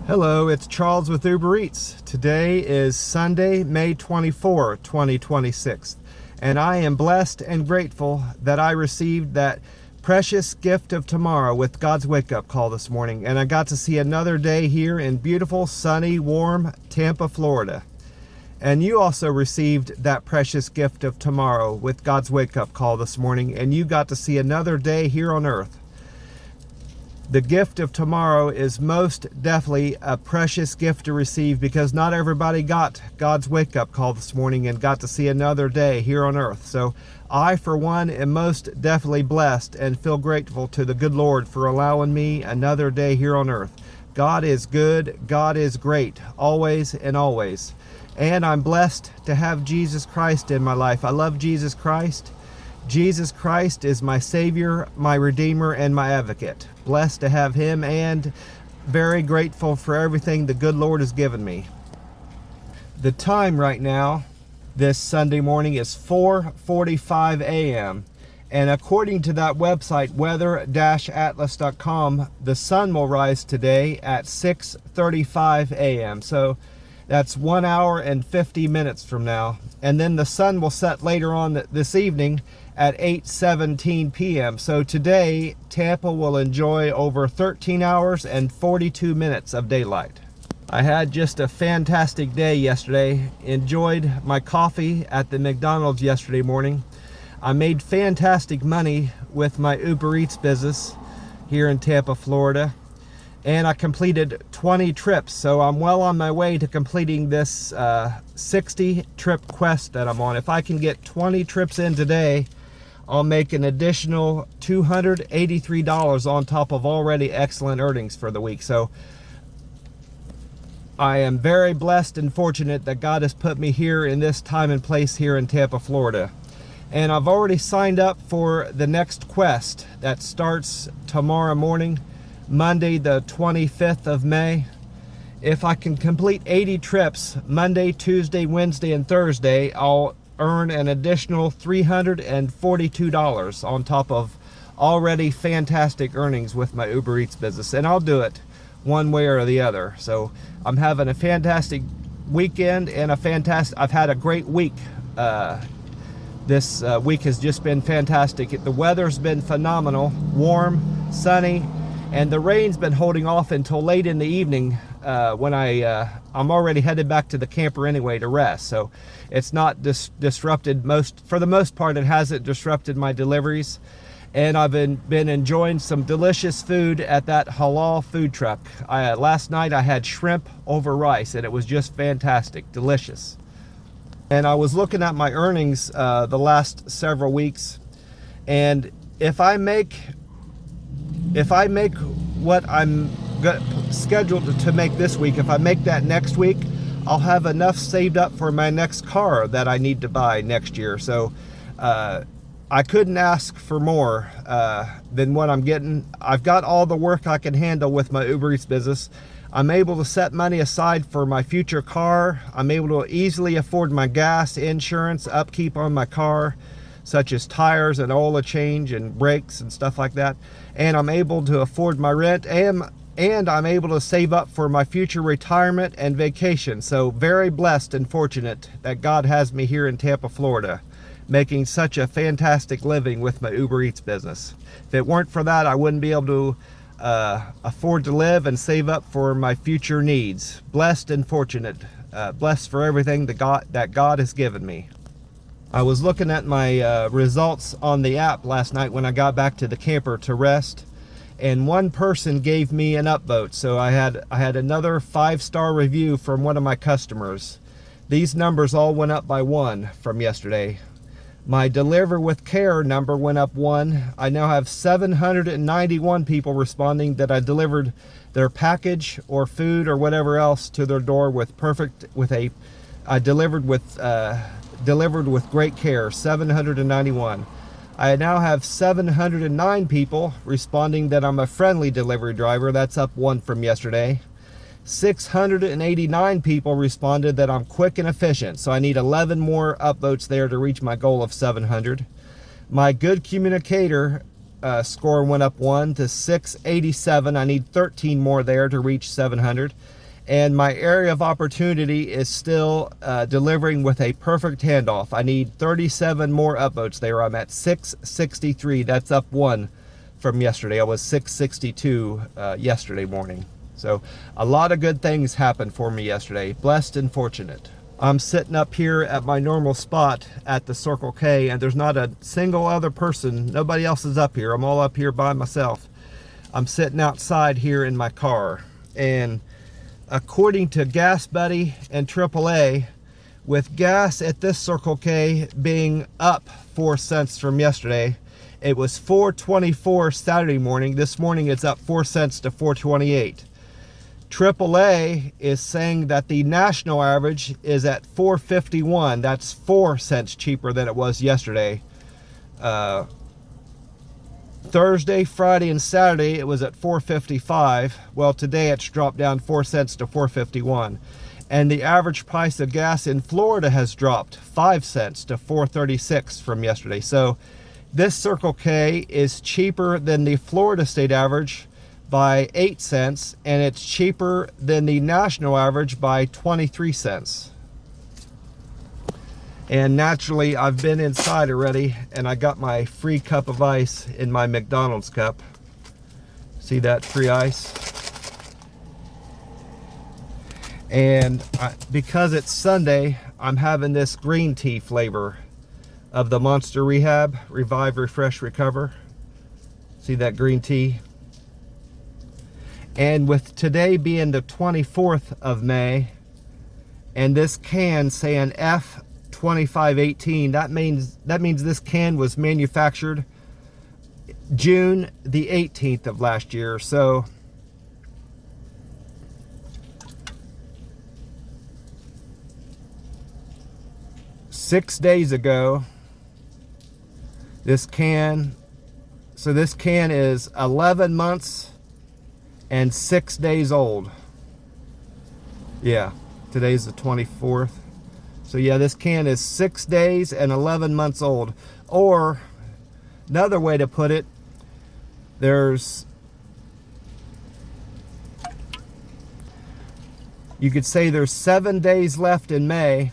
Hello, it's Charles with Uber Eats. Today is Sunday, May 24, 2026, and I am blessed and grateful that I received that precious gift of tomorrow with God's wake-up call this morning, and I got to see another day here in beautiful, sunny, warm Tampa, Florida. And you also received that precious gift of tomorrow with God's wake-up call this morning, and you got to see another day here on earth. The gift of tomorrow is most definitely a precious gift to receive because not everybody got God's wake-up call this morning and got to see another day here on earth. So I, for one, am most definitely blessed and feel grateful to the good Lord for allowing me another day here on earth. God is good, God is great, always and always. And I'm blessed to have Jesus Christ in my life. I love Jesus Christ. Jesus Christ is my Savior, my Redeemer, and my Advocate. Blessed to have Him and very grateful for everything the good Lord has given me. The time right now, this Sunday morning, is 4:45 a.m. And according to that website, weather-atlas.com, the sun will rise today at 6:35 a.m. So that's 1 hour and 50 minutes from now. And then the sun will set later on this evening at 8:17 p.m. So today, Tampa will enjoy over 13 hours and 42 minutes of daylight. I had just a fantastic day yesterday. Enjoyed my coffee at the McDonald's yesterday morning. I made fantastic money with my Uber Eats business here in Tampa, Florida. And I completed 20 trips, so I'm well on my way to completing this 60 trip quest that I'm on. If I can get 20 trips in today, I'll make an additional $283 on top of already excellent earnings for the week. So I am very blessed and fortunate that God has put me here in this time and place here in Tampa, Florida. And I've already signed up for the next quest that starts tomorrow morning, Monday the 25th of May. If I can complete 80 trips Monday, Tuesday, Wednesday, and Thursday, I'll earn an additional $342 on top of already fantastic earnings with my Uber Eats business. And I'll do it one way or the other. So I'm having a fantastic weekend and I've had a great week. This week has just been fantastic. The weather's been phenomenal, warm, sunny, and the rain's been holding off until late in the evening when I'm already headed back to the camper anyway to rest. So it's not disrupted, for the most part, it hasn't disrupted my deliveries. And I've been enjoying some delicious food at that halal food truck. Last night I had shrimp over rice and it was just fantastic, delicious. And I was looking at my earnings the last several weeks, and if I make what I'm scheduled to make this week, if I make that next week, I'll have enough saved up for my next car that I need to buy next year. So I couldn't ask for more than what I'm getting. I've got all the work I can handle with my Uber Eats business. I'm able to set money aside for my future car. I'm able to easily afford my gas, insurance, upkeep on my car, such as tires and oil change and brakes and stuff like that. And I'm able to afford my rent, and I'm able to save up for my future retirement and vacation. So very blessed and fortunate that God has me here in Tampa, Florida, making such a fantastic living with my Uber Eats business. If it weren't for that, I wouldn't be able to afford to live and save up for my future needs. Blessed and fortunate, blessed for everything that God has given me. I was looking at my results on the app last night when I got back to the camper to rest, and one person gave me an upvote. So I had another 5-star review from one of my customers. These numbers all went up by 1 from yesterday. My Deliver with Care number went up 1. I now have 791 people responding that I delivered their package or food or whatever else to their door delivered with great care. 791. I now have 709 people responding that I'm a friendly delivery driver. That's up 1 from yesterday. 689 people responded that I'm quick and efficient, so I need 11 more upvotes there to reach my goal of 700. My good communicator score went up 1 to 687. I need 13 more there to reach 700. And my area of opportunity is still delivering with a perfect handoff. I need 37 more upvotes there. I'm at 663. That's up 1 from yesterday. I was 662 yesterday morning. So a lot of good things happened for me yesterday. Blessed and fortunate. I'm sitting up here at my normal spot at the Circle K, and there's not a single other person. Nobody else is up here. I'm all up here by myself. I'm sitting outside here in my car, and according to Gas Buddy and AAA, with gas at this Circle K being up 4 cents from yesterday, it was $4.24 Saturday morning. This morning it's up 4 cents to $4.28. AAA is saying that the national average is at $4.51. That's 4 cents cheaper than it was yesterday. Thursday, Friday, and Saturday it was at $4.55. Well, today it's dropped down 4 cents to $4.51. And the average price of gas in Florida has dropped 5 cents to $4.36 from yesterday. So this Circle K is cheaper than the Florida state average by 8 cents, and it's cheaper than the national average by 23 cents. And naturally, I've been inside already, and I got my free cup of ice in my McDonald's cup. See that free ice? And because it's Sunday, I'm having this green tea flavor of the Monster Rehab, Revive, Refresh, Recover. See that green tea? And with today being the 24th of May, and this can saying F2518, that means this can was manufactured June the 18th of last year. So six days ago, this can is 11 months and 6 days old. Yeah, today's the 24th. So yeah, this can is 6 days and 11 months old. Or another way to put it, you could say there's 7 days left in May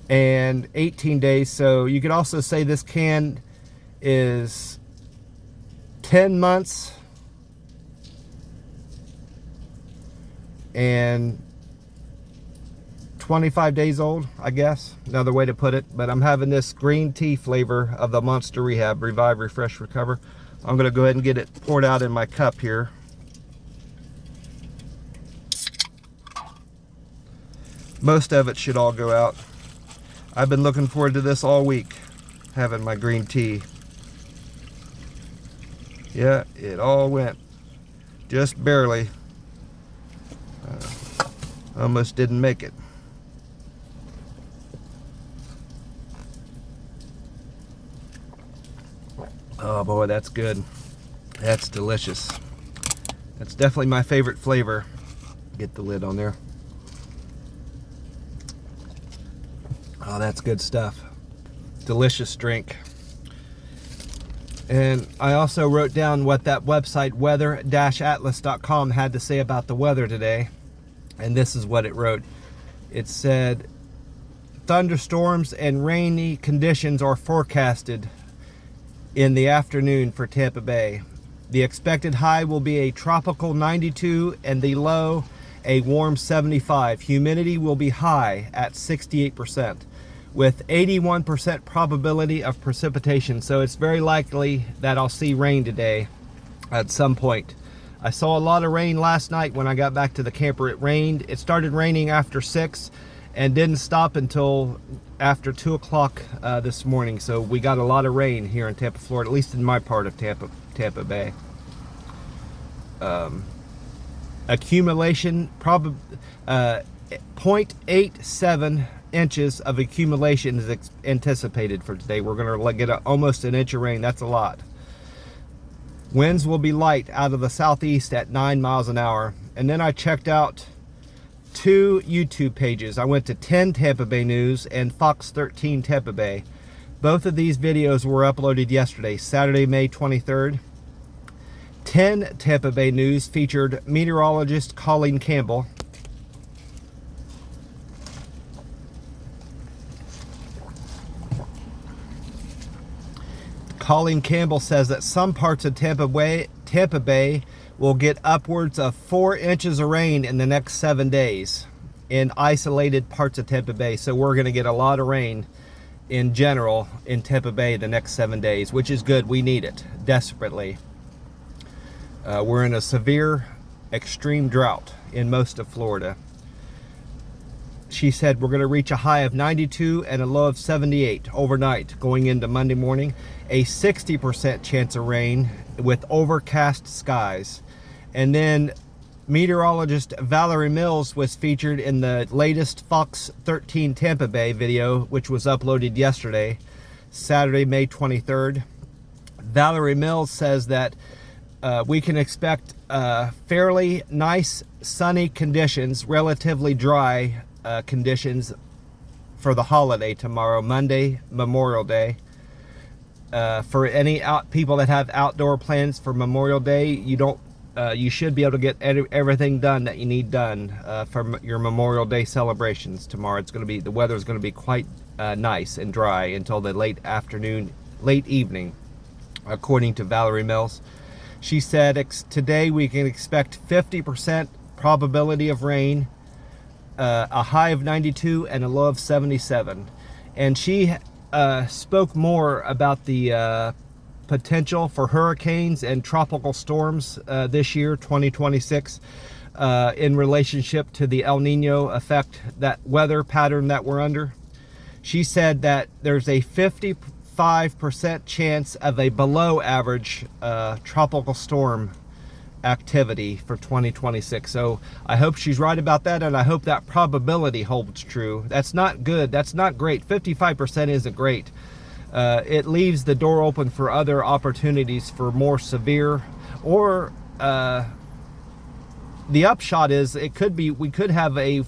and 18 days. So you could also say this can is 10 months and 25 days old, I guess. Another way to put it. But I'm having this green tea flavor of the Monster Rehab, Revive, Refresh, Recover. I'm going to go ahead and get it poured out in my cup here. Most of it should all go out. I've been looking forward to this all week, having my green tea. Yeah, it all went. Just barely. Almost didn't make it. Oh boy, that's good. That's delicious. That's definitely my favorite flavor. Get the lid on there. Oh, that's good stuff. Delicious drink. And I also wrote down what that website weather-atlas.com had to say about the weather today. And this is what it wrote. It said, thunderstorms and rainy conditions are forecasted in the afternoon for Tampa Bay. The expected high will be a tropical 92 and the low a warm 75. Humidity will be high at 68%. With 81% probability of precipitation. So it's very likely that I'll see rain today at some point. I saw a lot of rain last night when I got back to the camper. It rained. It started raining after 6 and didn't stop until after 2 o'clock this morning. So we got a lot of rain here in Tampa, Florida, at least in my part of Tampa Bay. Accumulation, 0.87 inches of accumulation is anticipated for today. We're going to get almost an inch of rain. That's a lot. Winds will be light out of the southeast at 9 miles an hour. And then I checked out 2 YouTube pages. I went to 10 Tampa Bay News and Fox 13 Tampa Bay. Both of these videos were uploaded yesterday, Saturday, May 23rd. 10 Tampa Bay News featured meteorologist Colleen Campbell. Colleen Campbell says that some parts of Tampa Bay will get upwards of 4 inches of rain in the next 7 days in isolated parts of Tampa Bay. So we're going to get a lot of rain in general in Tampa Bay the next 7 days, which is good. We need it desperately. We're in a severe, extreme drought in most of Florida. She said we're going to reach a high of 92 and a low of 78 overnight going into Monday morning. A 60% chance of rain with overcast skies. And then meteorologist Valerie Mills was featured in the latest Fox 13 Tampa Bay video, which was uploaded yesterday, Saturday, May 23rd. Valerie Mills says that we can expect fairly nice sunny conditions, relatively dry conditions for the holiday tomorrow, Monday, Memorial Day. For any people that have outdoor plans for Memorial Day, you should be able to get everything done that you need done for your Memorial Day celebrations tomorrow. The weather is going to be quite nice and dry until the late afternoon, late evening, according to Valerie Mills. She said today we can expect 50% probability of rain, a high of 92 and a low of 77. And she spoke more about the potential for hurricanes and tropical storms this year, 2026, in relationship to the El Nino effect, that weather pattern that we're under. She said that there's a 55% chance of a below average tropical storm activity for 2026. So I hope she's right about that, and I hope that probability holds true. That's not good. That's not great. 55% isn't great. It leaves the door open for other opportunities for more severe, or the upshot is we could have a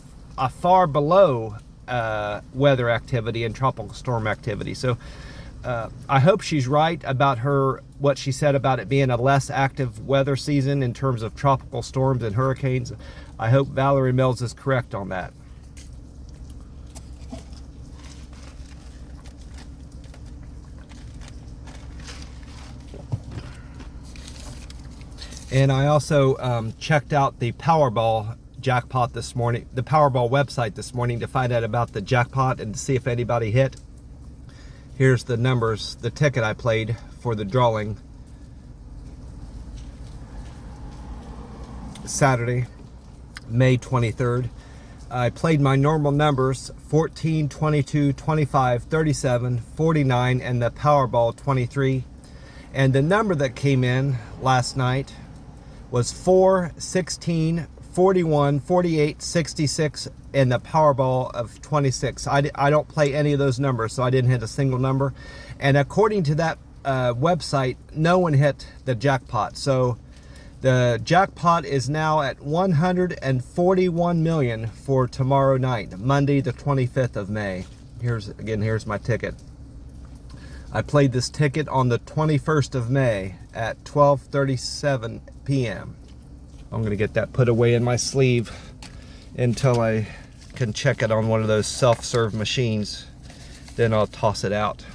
far below weather activity and tropical storm activity. So I hope she's right about what she said about it being a less active weather season in terms of tropical storms and hurricanes. I hope Valerie Mills is correct on that. And I also checked out the Powerball jackpot this morning, the Powerball website this morning, to find out about the jackpot and to see if anybody hit. Here's the numbers, the ticket I played for the drawing Saturday, May 23rd. I played my normal numbers, 14, 22, 25, 37, 49, and the Powerball 23. And the number that came in last night was 4, 16, 41, 48, 66, and the Powerball of 26. I don't play any of those numbers, so I didn't hit a single number. And according to that website, no one hit the jackpot. So the jackpot is now at 141 million for tomorrow night, Monday the 25th of May. Here's my ticket. I played this ticket on the 21st of May at 12:37 p.m. I'm going to get that put away in my sleeve until I can check it on one of those self-serve machines. Then I'll toss it out.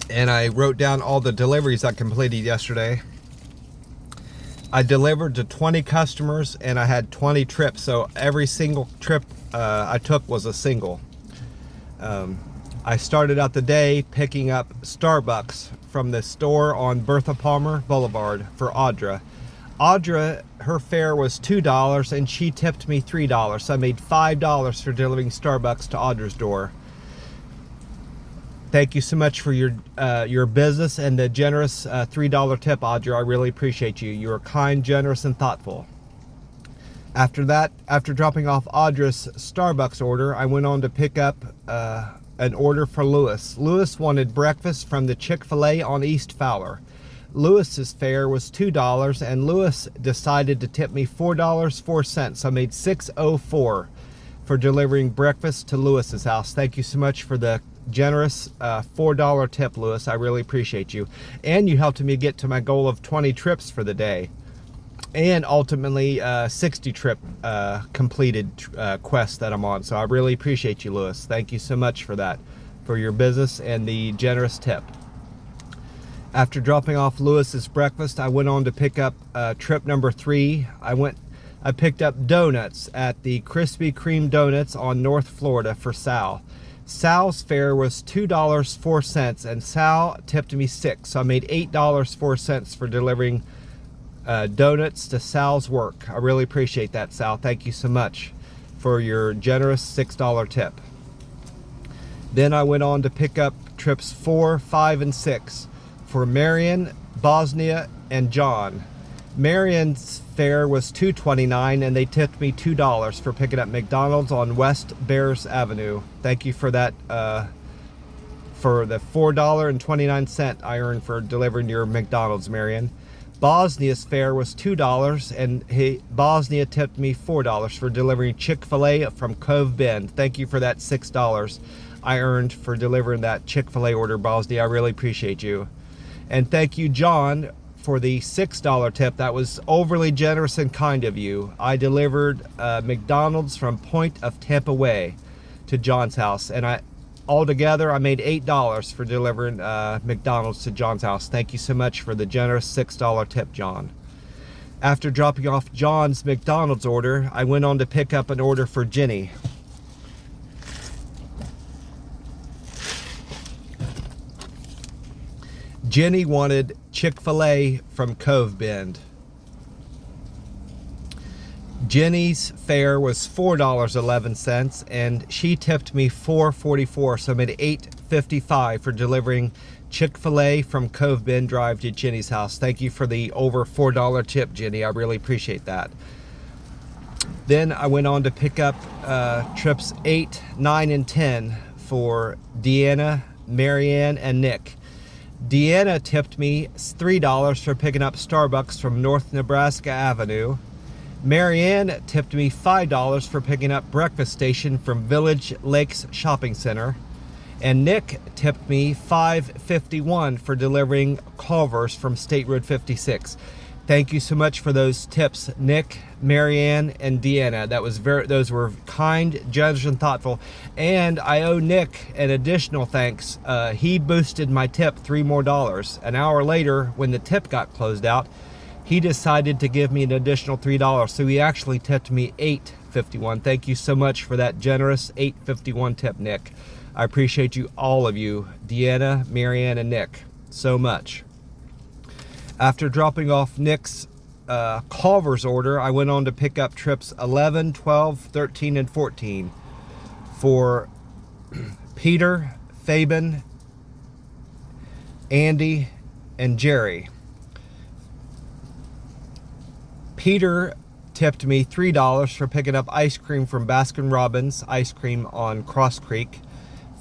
And I wrote down all the deliveries I completed yesterday. I delivered to 20 customers and I had 20 trips, so every single trip I took was a single. I started out the day picking up Starbucks from the store on Bertha Palmer Boulevard for Audra. Audra, her fare was $2 and she tipped me $3, so I made $5 for delivering Starbucks to Audra's door. Thank you so much for your business and the generous $3 tip, Audra. I really appreciate you. You are kind, generous, and thoughtful. After that, after dropping off Audra's Starbucks order, I went on to pick up an order for Lewis. Lewis wanted breakfast from the Chick-fil-A on East Fowler. Lewis's fare was $2, and Lewis decided to tip me $4.04. So I made $6.04 for delivering breakfast to Lewis's house. Thank you so much for the generous $4 tip, Lewis. I really appreciate you. And you helped me get to my goal of 20 trips for the day. And ultimately 60 trip completed quest that I'm on. So I really appreciate you, Lewis. Thank you so much for that, for your business and the generous tip. After dropping off Lewis's breakfast, I went on to pick up trip number 3. I picked up donuts at the Krispy Kreme Donuts on North Florida for Sal. Sal's fare was $2.04, and Sal tipped me $6. So I made $8.04 for delivering donuts to Sal's work. I really appreciate that, Sal. Thank you so much for your generous $6 tip. Then I went on to pick up trips 4, 5, and 6 for Marion, Bosnia, and John. Marion's fare was $2.29, and they tipped me $2 for picking up McDonald's on West Bears Avenue. Thank you for that, for the $4.29 I earned for delivering your McDonald's, Marion. Bosnia's fare was $2, and Bosnia tipped me $4 for delivering Chick-fil-A from Cove Bend. Thank you for that $6 I earned for delivering that Chick-fil-A order, Bosnia. I really appreciate you. And thank you, John, for the $6 tip. That was overly generous and kind of you. I delivered McDonald's from Point of Tampa Way to John's house, and altogether I made $8 for delivering McDonald's to John's house. Thank you so much for the generous $6 tip, John. After dropping off John's McDonald's order, I went on to pick up an order for Jenny. Jenny wanted Chick-fil-A from Cove Bend. Jenny's fare was $4.11, and she tipped me $4.44, so I made $8.55 for delivering Chick-fil-A from Cove Bend Drive to Jenny's house. Thank you for the over $4 tip, Jenny. I really appreciate that. Then I went on to pick up trips 8, 9, and 10 for Deanna, Marianne, and Nick. Deanna tipped me $3 for picking up Starbucks from North Nebraska Avenue. Marianne tipped me $5 for picking up Breakfast Station from Village Lakes Shopping Center. And Nick tipped me $5.51 for delivering Culver's from State Road 56. Thank you so much for those tips, Nick, Marianne, and Deanna. Those were kind, generous, and thoughtful. And I owe Nick an additional thanks. He boosted my tip $3 more. An hour later, when the tip got closed out, he decided to give me an additional $3. So he actually tipped me $8.51. Thank you so much for that generous $8.51 tip, Nick. I appreciate you, all of you, Deanna, Marianne, and Nick, so much. After dropping off Nick's Culver's order, I went on to pick up trips 11, 12, 13, and 14 for Peter, Fabian, Andy, and Jerry. Peter tipped me $3 for picking up ice cream from Baskin-Robbins Ice Cream on Cross Creek.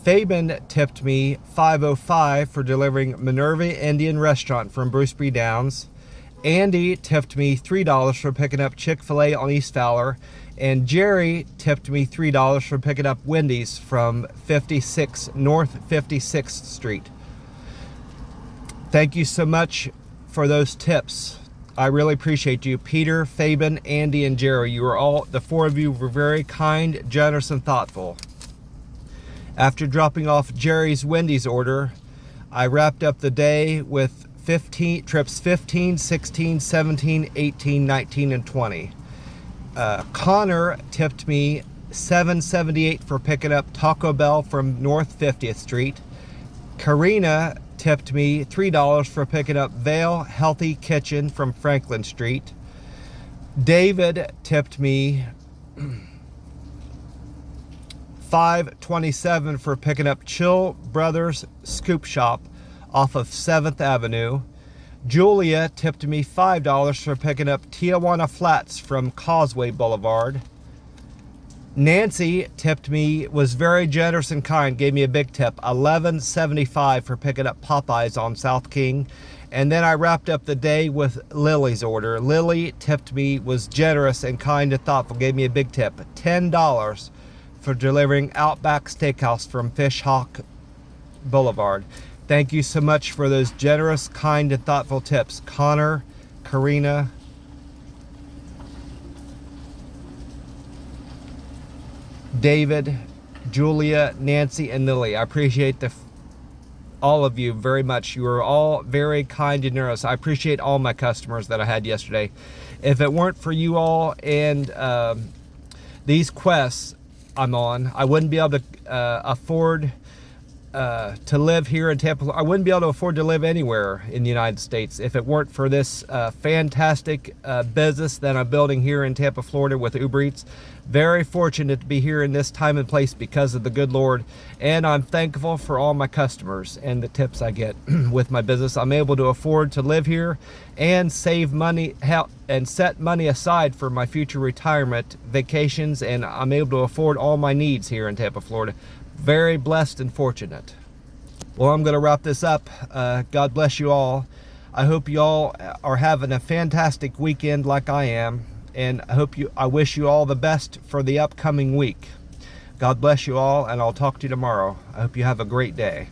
Fabian tipped me $5.05 for delivering Minerva Indian Restaurant from Bruce B. Downs. Andy tipped me $3 for picking up Chick-fil-A on East Fowler. And Jerry tipped me $3 for picking up Wendy's from North 56th Street. Thank you so much for those tips. I really appreciate you. Peter, Fabian, Andy, and Jerry. You were all, the four of you were very kind, generous, and thoughtful. After dropping off Jerry's Wendy's order, I wrapped up the day with trips 15, 16, 17, 18, 19, and 20. Connor tipped me $7.78 for picking up Taco Bell from North 50th Street. Karina tipped me $3 for picking up Vale Healthy Kitchen from Franklin Street. David tipped me $5.27 for picking up Chill Brothers Scoop Shop off of 7th Avenue. Julia tipped me $5 for picking up Tijuana Flats from Causeway Boulevard. Nancy tipped me, was very generous and kind, gave me a big tip, $11.75 for picking up Popeyes on South King. And then I wrapped up the day with Lily's order. Lily tipped me, was generous and kind and thoughtful, gave me a big tip, $10 for delivering Outback Steakhouse from Fishhawk Boulevard. Thank you so much for those generous, kind, and thoughtful tips. Connor, Karina, David, Julia, Nancy, and Lily. I appreciate all of you very much. You are all very kind and generous. I appreciate all my customers that I had yesterday. If it weren't for you all and these quests I'm on, I wouldn't be able to afford to live here in Tampa. I wouldn't be able to afford to live anywhere in the United States if it weren't for this fantastic business that I'm building here in Tampa, Florida with Uber Eats. Very fortunate to be here in this time and place because of the good Lord, and I'm thankful for all my customers and the tips I get with my business. I'm able to afford to live here and save money and set money aside for my future retirement vacations, and I'm able to afford all my needs here in Tampa, Florida. Very blessed and fortunate. Well, I'm going to wrap this up. God bless you all. I hope you all are having a fantastic weekend like I am, and I wish you all the best for the upcoming week. God bless you all, and I'll talk to you tomorrow. I hope you have a great day.